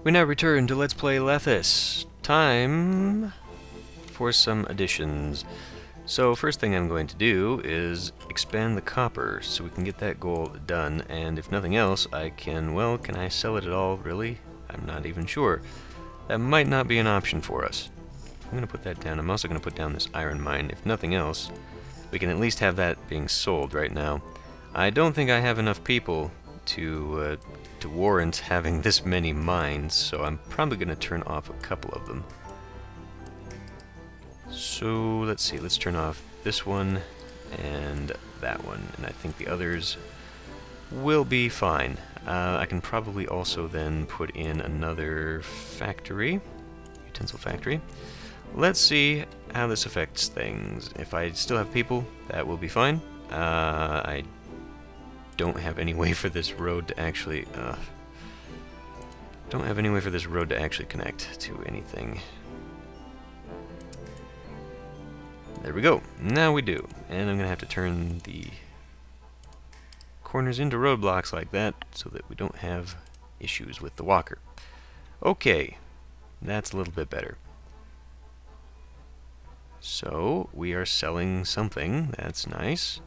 We now return to Let's Play Lethis. Time for some additions. So first thing I'm going to do is expand the copper so we can get that goal done, and if nothing else I can, well, can I sell it at all, really? I'm not even sure. That might not be an option for us. I'm going to put that down. I'm also going to put down this iron mine. If nothing else, we can at least have that being sold right now. I don't think I have enough people to warrant having this many mines, so I'm probably going to turn off a couple of them. So let's see, let's turn off this one and that one, and I think the others will be fine. I can probably also then put in another factory, utensil factory. Let's see how this affects things. If I still have people, that will be fine. I don't have any way for this road to actually connect to anything. There we go. Now we do. And I'm gonna have to turn the corners into roadblocks like that so that we don't have issues with the walker. Okay, that's a little bit better. So we are selling something. That's nice.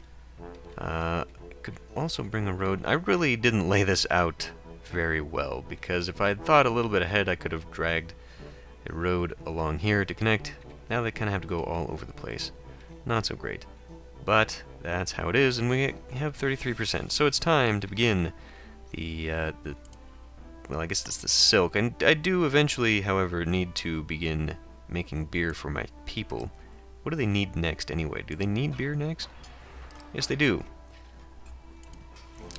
Could also bring a road. I really didn't lay this out very well, because if I had thought a little bit ahead, I could have dragged a road along here to connect. Now they kind of have to go all over the place. Not so great. But that's how it is, and we have 33%. So it's time to begin well, I guess it's the silk. And I do eventually, however, need to begin making beer for my people. What do they need next anyway? Do they need beer next? Yes, they do.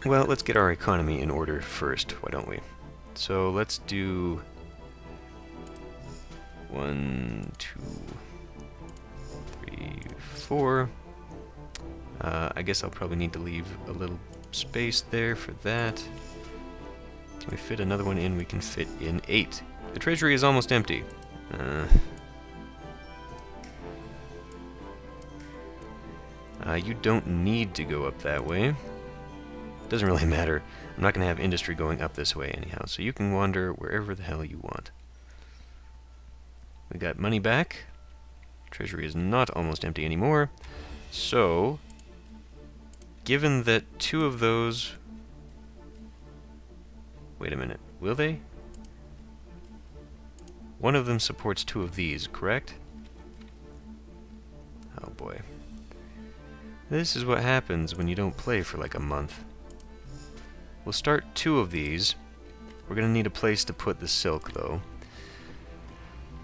Well, let's get our economy in order first, why don't we? So let's do 1, 2, 3, 4. I guess I'll probably need to leave a little space there for that. Can we fit another one in? We can fit in 8. The treasury is almost empty. You don't need to go up that way. Doesn't really matter. I'm not going to have industry going up this way anyhow, so you can wander wherever the hell you want. We got money back. Treasury is not almost empty anymore. So, given that 2 of those... Wait a minute, will they? One of them supports 2 of these, correct? Oh boy. This is what happens when you don't play for like a month. We'll start 2 of these. We're going to need a place to put the silk, though.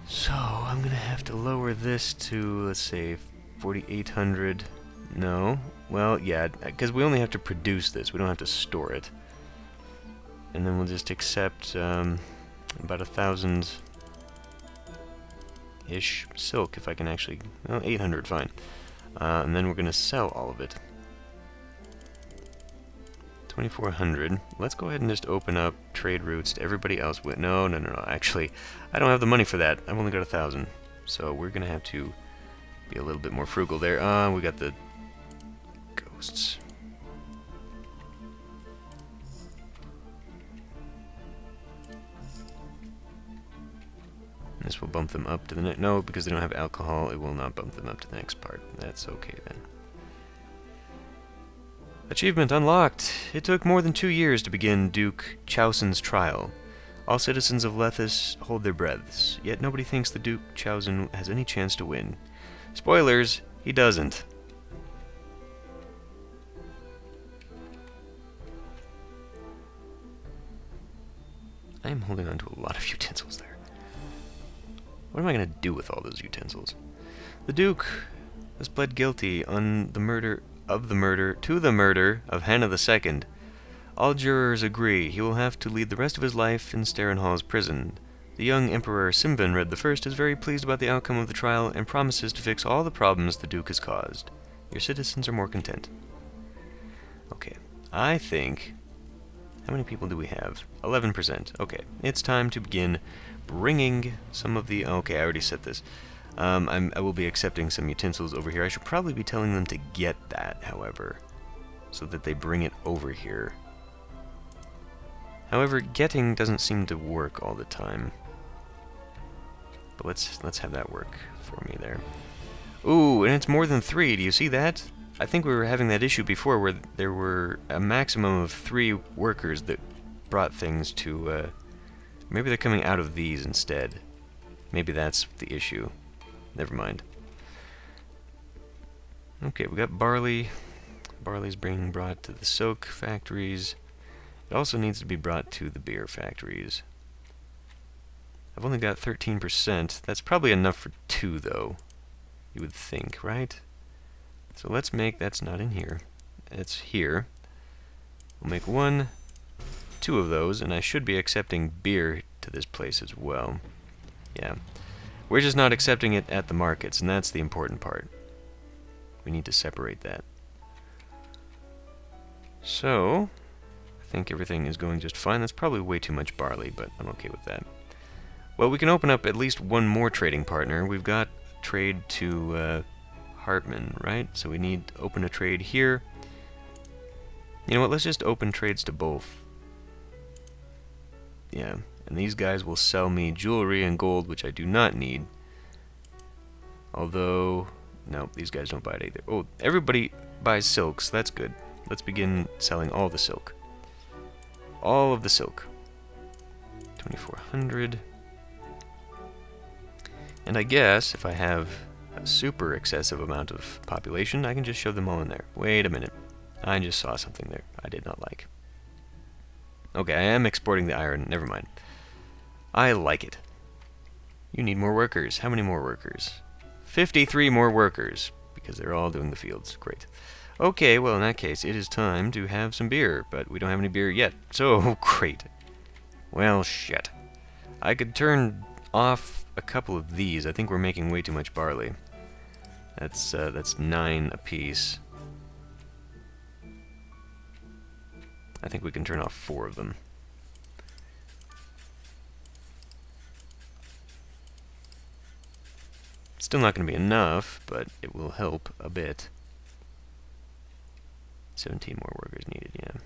So, I'm going to have to lower this to, let's say, 4,800. No. Well, yeah, because we only have to produce this. We don't have to store it. And then we'll just accept about 1,000-ish silk, if I can actually... Well, 800, fine. And then we're going to sell all of it. 2,400. Let's go ahead and just open up trade routes to everybody else. No. Actually, I don't have the money for that. I've only got 1,000. So we're going to have to be a little bit more frugal there. We got the ghosts. This will bump them up to the next... No, because they don't have alcohol, it will not bump them up to the next part. That's okay then. Achievement unlocked! It took more than 2 years to begin Duke Chausen's trial. All citizens of Lethis hold their breaths, yet nobody thinks the Duke Chausen has any chance to win. Spoilers, he doesn't. I am holding on to a lot of utensils there. What am I going to do with all those utensils? The Duke has pled guilty on the murder of Hannah II. All jurors agree he will have to lead the rest of his life in Starenhal's prison. The young Emperor Simvenred I is very pleased about the outcome of the trial and promises to fix all the problems the Duke has caused. Your citizens are more content. Okay, I think... How many people do we have? 11%. Okay, it's time to begin bringing some of the... Okay, I already set this. I will be accepting some utensils over here. I should probably be telling them to get that, however, so that they bring it over here. However, getting doesn't seem to work all the time. But let's have that work for me there. Ooh, and it's more than 3. Do you see that? I think we were having that issue before where there were a maximum of 3 workers that brought things to, maybe they're coming out of these instead. Maybe that's the issue. Never mind. Okay, we got barley. Barley's being brought to the silk factories. It also needs to be brought to the beer factories. I've only got 13%. That's probably enough for 2, though. You would think, right? So let's make, that's not in here. It's here. We'll make 1, 2 of those, and I should be accepting beer to this place as well. Yeah. We're just not accepting it at the markets, and that's the important part. We need to separate that. So, I think everything is going just fine. That's probably way too much barley, but I'm okay with that. Well, we can open up at least 1 more trading partner. We've got trade to Hartman, right? So we need to open a trade here. You know what, let's just open trades to both. Yeah, and these guys will sell me jewelry and gold, which I do not need. Although, no, these guys don't buy it either. Oh, everybody buys silk, so that's good. Let's begin selling all the silk. All of the silk. 2,400. And I guess if I have a super excessive amount of population, I can just shove them all in there. Wait a minute. I just saw something there I did not like. Okay, I am exporting the iron. Never mind. I like it. You need more workers. How many more workers? 53 more workers, because they're all doing the fields. Great. Okay, well, in that case, it is time to have some beer, but we don't have any beer yet. So, great. Well, shit. I could turn off a couple of these. I think we're making way too much barley. That's 9 apiece. I think we can turn off 4 of them. Still not going to be enough, but it will help a bit. 17 more workers needed, yeah.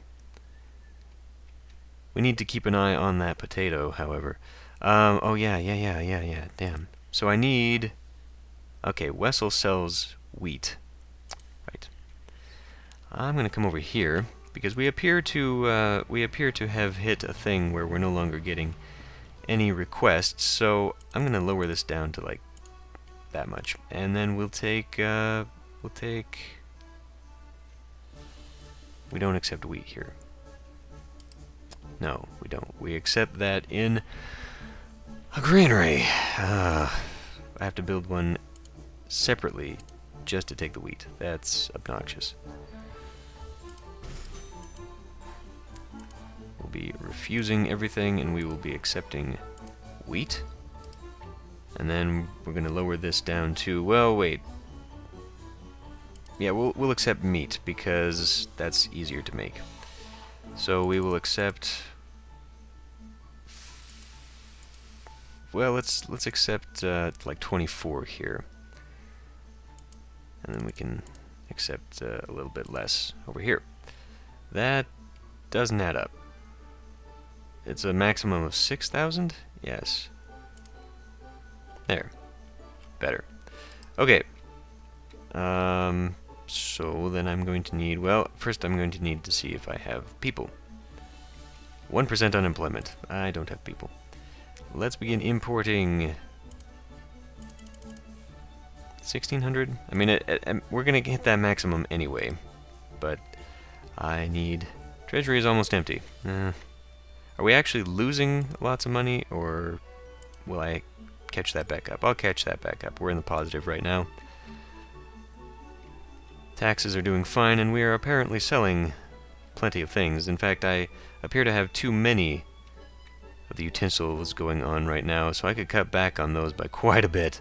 We need to keep an eye on that potato, however. Oh, yeah, damn. So I need... Okay, Wessel sells wheat. Right. I'm going to come over here, because we appear to have hit a thing where we're no longer getting any requests, so I'm going to lower this down to, like, that much. And then we'll take... We don't accept wheat here. No, we don't. We accept that in a granary. I have to build one separately just to take the wheat. That's obnoxious. We'll be refusing everything, and we will be accepting wheat. And then we're going to lower this down to, well, wait. Yeah, we'll accept meat, because that's easier to make. So we will accept... Well, let's accept like 24 here. And then we can accept a little bit less over here. That doesn't add up. It's a maximum of 6,000? Yes. There. Better. Okay. So then I'm going to need, well, first I'm going to need to see if I have people. 1% unemployment. I don't have people. Let's begin importing 1,600. I mean, we're going to hit that maximum anyway, but I need... Treasury is almost empty. Are we actually losing lots of money, or will I catch that back up? I'll catch that back up. We're in the positive right now. Taxes are doing fine, and we are apparently selling plenty of things. In fact, I appear to have too many of the utensils going on right now, so I could cut back on those by quite a bit.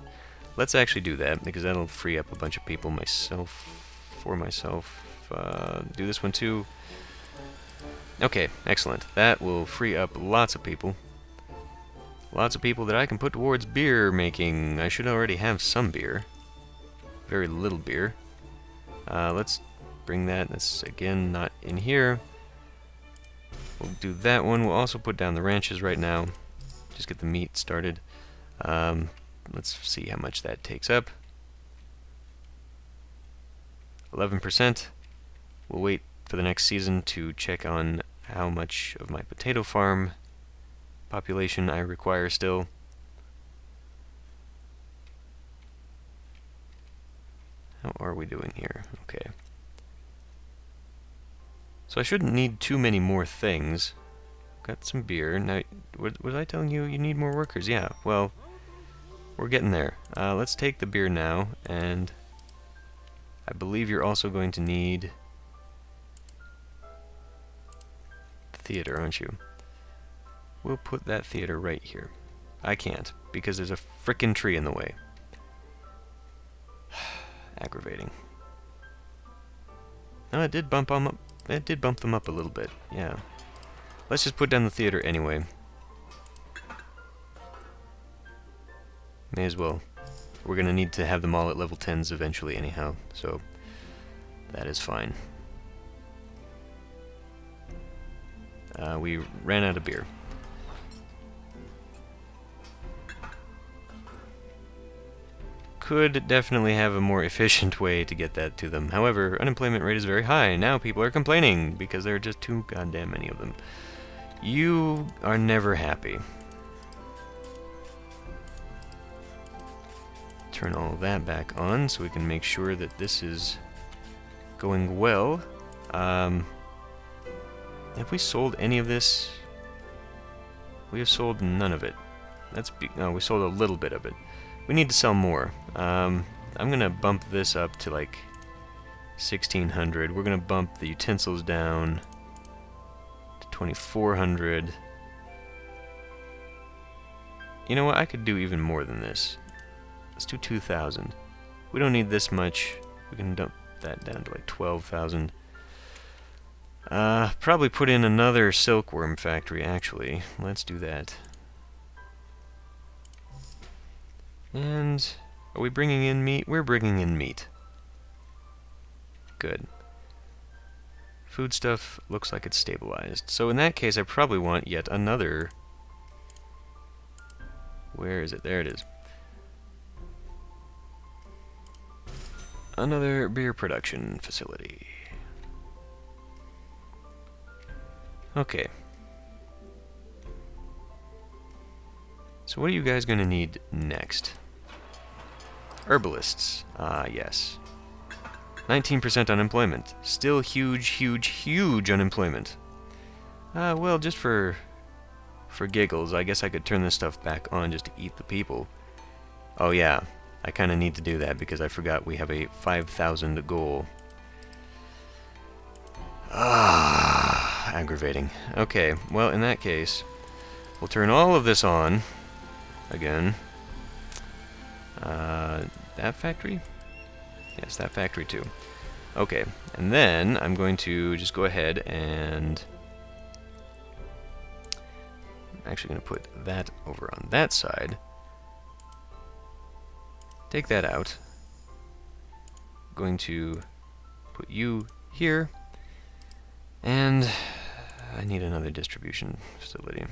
Let's actually do that, because that'll free up a bunch of people. For myself. Do this one too. Okay, excellent. That will free up lots of people. Lots of people that I can put towards beer making. I should already have some beer. Very little beer. Let's bring that. That's, again, not in here. We'll do that one. We'll also put down the ranches right now. Just get the meat started. Let's see how much that takes up. 11%. We'll wait for the next season to check on how much of my potato farm population I require still. How are we doing here? Okay. So I shouldn't need too many more things. Got some beer. Now, was I telling you you need more workers? Yeah, well, we're getting there. Let's take the beer now, and I believe you're also going to need the theater, aren't you? We'll put that theater right here. I can't, because there's a frickin' tree in the way. Aggravating. No, it did bump them up. It did bump them up a little bit. Yeah. Let's just put down the theater anyway. May as well. We're gonna need to have them all at level 10s eventually anyhow, so that is fine. We ran out of beer. Could definitely have a more efficient way to get that to them. However, unemployment rate is very high. Now people are complaining because there are just too goddamn many of them. You are never happy. Turn all that back on so we can make sure that this is going well. Have we sold any of this? We have sold none of it. No, we sold a little bit of it. We need to sell more. I'm gonna bump this up to like 1600. We're gonna bump the utensils down to 2400. You know what? I could do even more than this. Let's do 2000. We don't need this much. We can dump that down to like 12,000. Probably put in another silkworm factory, actually. Let's do that. And are we bringing in meat? We're bringing in meat. Good. Food stuff looks like it's stabilized. So in that case, I probably want yet another... Where is it? There it is. Another beer production facility. Okay. So what are you guys going to need next? Herbalists. Ah, yes. 19% unemployment. Still huge, huge, huge unemployment. Well, just for giggles, I guess I could turn this stuff back on just to eat the people. Oh yeah, I kind of need to do that because I forgot we have a 5,000 goal. Ah, aggravating. Okay, well, in that case, we'll turn all of this on again. That factory? Yes, that factory too. Okay, and then I'm going to just go ahead and... I'm actually going to put that over on that side. Take that out. Going to put you here. And I need another distribution facility.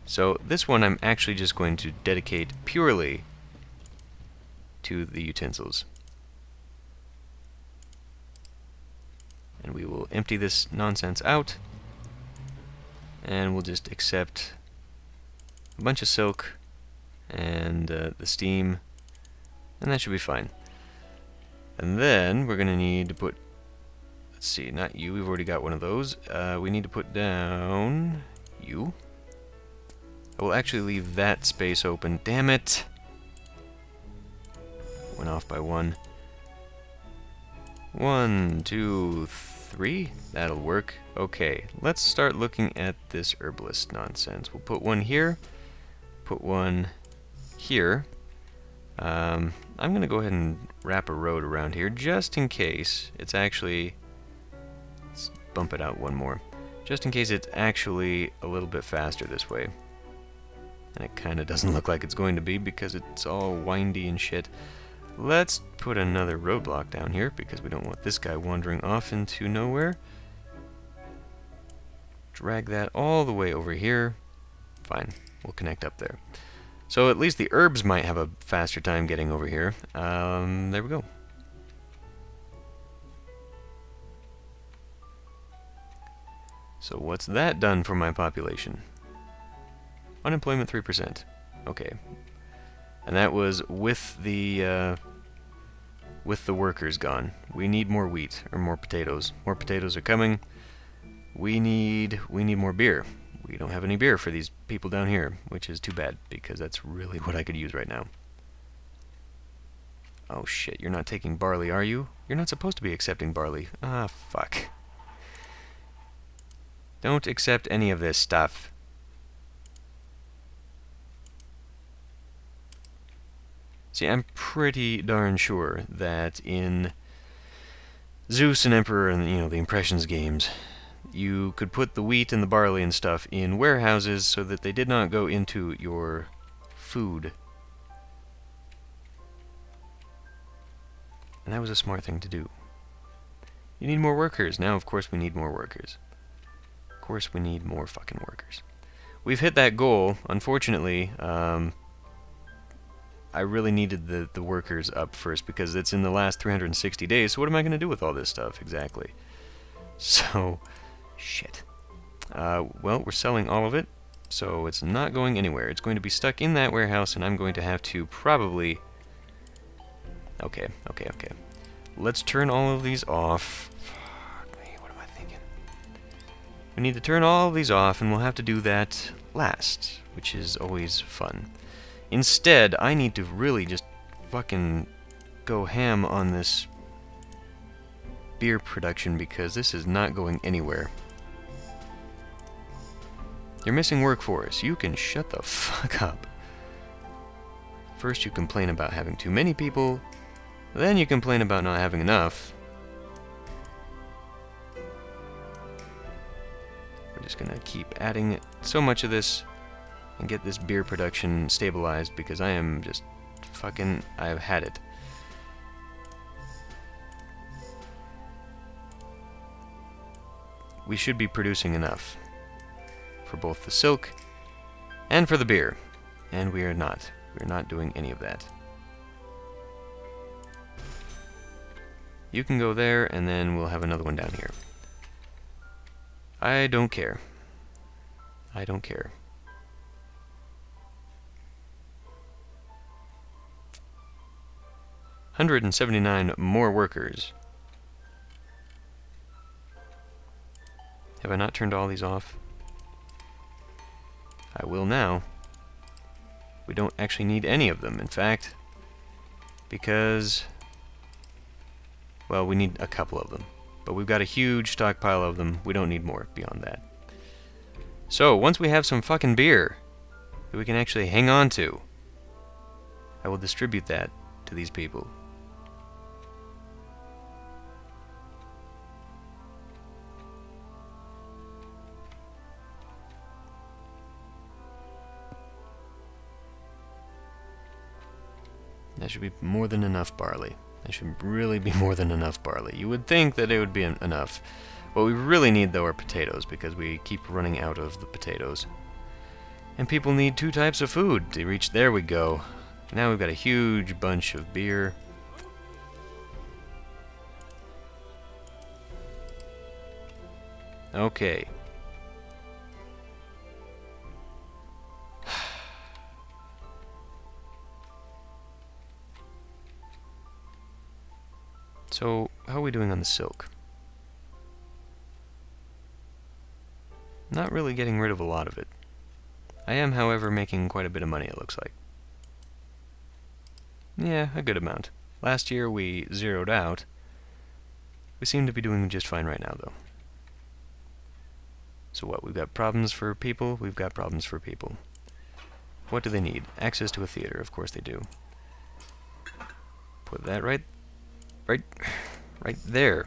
So this one I'm actually just going to dedicate purely to the utensils. And we will empty this nonsense out. And we'll just accept a bunch of silk and the steam. And that should be fine. And then we're going to need to put... Let's see, not you. We've already got one of those. We need to put down you. I will actually leave that space open. Damn it! Went off by one. 1, 2, 3. That'll work. Okay, let's start looking at this herbalist nonsense. We'll put one here. Put one here. I'm going to go ahead and wrap a road around here just in case it's actually... Let's bump it out one more. Just in case it's actually a little bit faster this way. And it kind of doesn't look like it's going to be because it's all windy and shit. Let's put another roadblock down here because we don't want this guy wandering off into nowhere. drag that all the way over here. Fine, we'll connect up there. So at least the herbs might have a faster time getting over here. There we go. So what's that done for my population? Unemployment 3%. Okay. And that was with the workers gone. We need more wheat, or more potatoes. More potatoes are coming. We need more beer. We don't have any beer for these people down here, which is too bad, because that's really what I could use right now. Oh shit, you're not taking barley, are you? You're not supposed to be accepting barley. Ah, fuck. Don't accept any of this stuff. See, I'm pretty darn sure that in Zeus and Emperor and, the Impressions games, you could put the wheat and the barley and stuff in warehouses so that they did not go into your food. And that was a smart thing to do. You need more workers. Now, of course, we need more workers. Of course, we need more fucking workers. We've hit that goal. Unfortunately, I really needed the workers up first because it's in the last 360 days. So what am I going to do with all this stuff exactly? So, shit. Well, we're selling all of it, so it's not going anywhere. It's going to be stuck in that warehouse, and I'm going to have to probably... Okay. Let's turn all of these off. Fuck me, what am I thinking? We need to turn all of these off, and we'll have to do that last, which is always fun. Instead, I need to really just fucking go ham on this beer production because this is not going anywhere. You're missing workforce. You can shut the fuck up. First you complain about having too many people, then you complain about not having enough. We're just gonna keep adding so much of this and get this beer production stabilized because I am just fucking... I've had it. We should be producing enough for both the silk and for the beer, and we are not. We're not doing any of that. You can go there, and then we'll have another one down here. I don't care. I don't care. $179 more workers. Have I not turned all these off? I will now. We don't actually need any of them, in fact, because, well, we need a couple of them, but we've got a huge stockpile of them. We don't need more beyond that. So, once we have some fucking beer that we can actually hang on to, I will distribute that to these people. That should be more than enough barley. That should really be more than enough barley. You would think that it would be enough. What we really need, though, are potatoes, because we keep running out of the potatoes. And people need 2 types of food to reach... There we go. Now we've got a huge bunch of beer. Okay. So, how are we doing on the silk? Not really getting rid of a lot of it. I am, however, making quite a bit of money, it looks like. Yeah, a good amount. Last year we zeroed out. We seem to be doing just fine right now, though. So what, we've got problems for people? We've got problems for people. What do they need? Access to a theater, of course they do. Put that right there.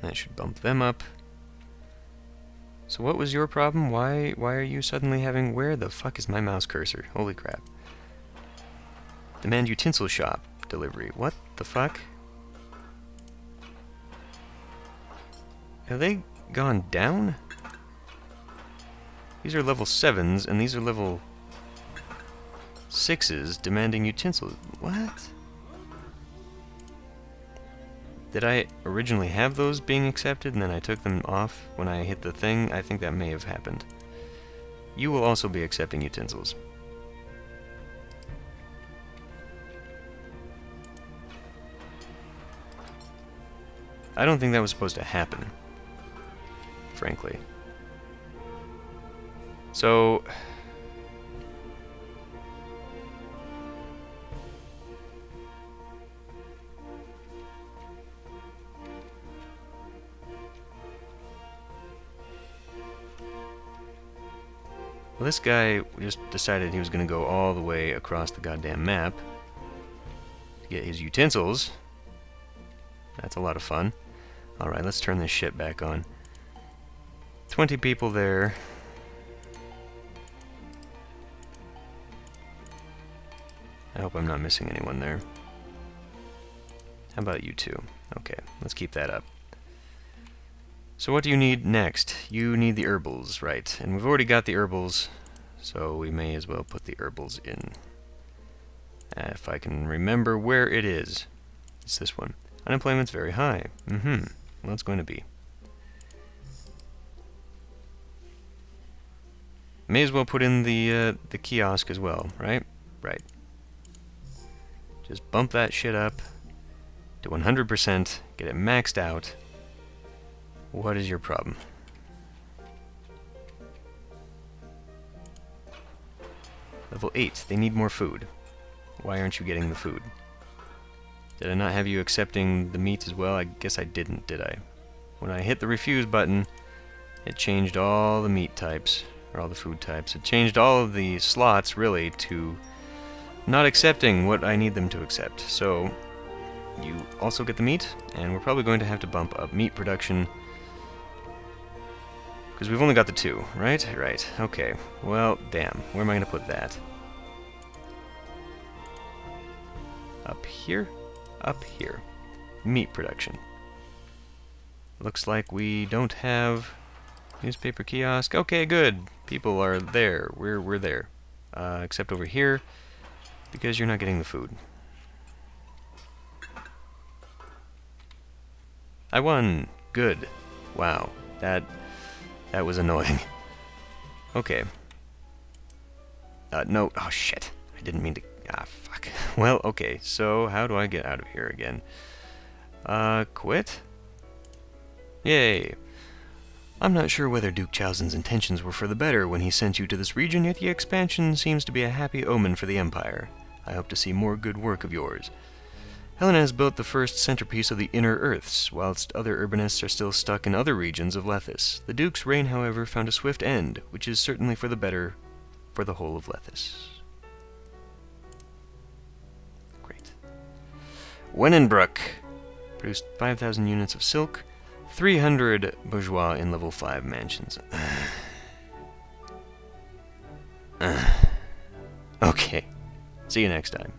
That should bump them up. So what was your problem? Why are you suddenly having... Where the fuck is my mouse cursor? Holy crap. Demand utensil shop delivery. What the fuck? Have they gone down? These are level 7s, and these are level 6s demanding utensils. What? Did I originally have those being accepted, and then I took them off when I hit the thing? I think that may have happened. You will also be accepting utensils. I don't think that was supposed to happen, frankly. So... well, this guy just decided he was going to go all the way across the goddamn map to get his utensils. That's a lot of fun. Alright, let's turn this shit back on. 20 people there. I hope I'm not missing anyone there. How about you two? Okay, let's keep that up. So what do you need next? You need the herbals, right? And we've already got the herbals, so we may as well put the herbals in. If I can remember where it is. It's this one. Unemployment's very high. Well, it's going to be. May as well put in the kiosk as well, right? Right. Just bump that shit up to 100%, get it maxed out. What is your problem? Level 8, they need more food. Why aren't you getting the food? Did I not have you accepting the meat as well? I guess I didn't, did I? When I hit the refuse button, it changed all the meat types, or all the food types. It changed all of the slots, really, to not accepting what I need them to accept. So, you also get the meat, and we're probably going to have to bump up meat production, because we've only got the 2, right? Right, okay. Well, damn. Where am I going to put that? Up here? Up here. Meat production. Looks like we don't have newspaper kiosk. Okay, good. People are there. We're there. Except over here, because you're not getting the food. I won. Good. Wow. That was annoying. Okay. No. Oh, shit. I didn't mean to... Ah, fuck. Well, okay. So, how do I get out of here again? Quit? Yay. I'm not sure whether Duke Chowsen's intentions were for the better when he sent you to this region, yet the expansion seems to be a happy omen for the Empire. I hope to see more good work of yours. Helena has built the first centerpiece of the Inner Earths, whilst other urbanists are still stuck in other regions of Lethis. The Duke's reign, however, found a swift end, which is certainly for the better for the whole of Lethis. Great. Wenenbrook produced 5,000 units of silk, 300 bourgeois in level 5 mansions. Okay. See you next time.